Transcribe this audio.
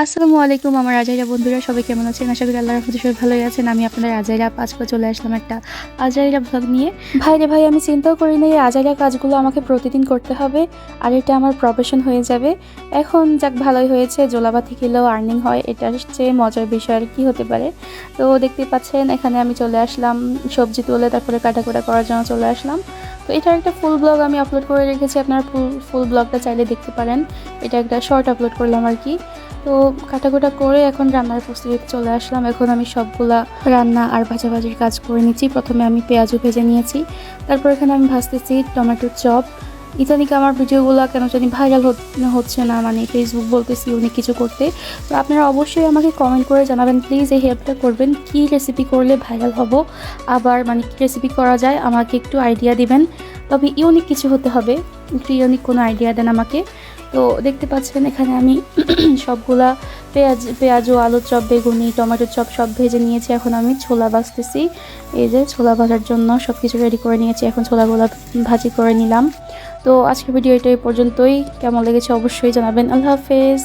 আসসালামু আলাইকুম আমার আজাইরা বন্ধুরা, সবাই কেমন আছেন? আশা করি আল্লাহর রহমতে সবাই ভালোই আছেন। আমি আপনাদের আজাইরা আজকে চলে আসলাম একটা আজাইরা ব্লগ নিয়ে। ভাই রে ভাই, আমি চিন্তাও করি না এই আজাইরা কাজগুলো আমাকে প্রতিদিন করতে হবে আর এটা আমার প্রফেশন হয়ে যাবে। এখন যাক ভালোই হয়েছে, জোলাপাতি খেলেও আর্নিং হয়, এটার চেয়ে মজার বিষয় আর কি হতে পারে। তো দেখতেই পাচ্ছেন এখানে আমি চলে আসলাম সবজি তুলে তারপরে কাটাকুটা করার জন্য চলে আসলাম। তো এটার একটা ফুল ব্লগ আমি আপলোড করে রেখেছি, আপনারা ফুল ব্লগটা চাইলে দেখতে পারেন। এটা একটা শর্ট আপলোড করলাম আর কি। তো কাটাকুটা করে এখন রান্নার প্রস্তুতিতে চলে আসলাম। এখন আমি সবগুলা রান্না আর ভাজাভাজির কাজ করে নিচ্ছি। প্রথমে আমি পেঁয়াজও ভেজে নিয়েছি, তারপর এখানে আমি ভাজতেছি টমেটোর চপ। ইদানিক আমার ভিডিওগুলো কেন জানি ভাইরাল হচ্ছে না, মানে ফেসবুক বলতেছি অনেক কিছু করতে। তো আপনারা অবশ্যই আমাকে কমেন্ট করে জানাবেন, প্লিজ এই হেল্পটা করবেন, কী রেসিপি করলে ভাইরাল হব, আবার মানে কী রেসিপি করা যায় আমাকে একটু আইডিয়া দিবেন। তবে ইউনিক কিছু হতে হবে, একটু ইউনিক কোনো আইডিয়া দেন আমাকে। তো দেখতে পাচ্ছেন এখানে আমি সবগুলা পেঁয়াজ ও আলুর চপ, বেগুনি, টমেটোর চপ সব ভেজে নিয়েছি। এখন আমি ছোলা ভাজতেছি। এই যে ছোলা ভাজার জন্য সব কিছু রেডি করে নিয়েছি, এখন ছোলাগুলা ভাজি করে নিলাম। তো আজকের ভিডিও এটা এই পর্যন্তই। কেমন লেগেছে অবশ্যই জানাবেন। আল্লাহ হাফেজ।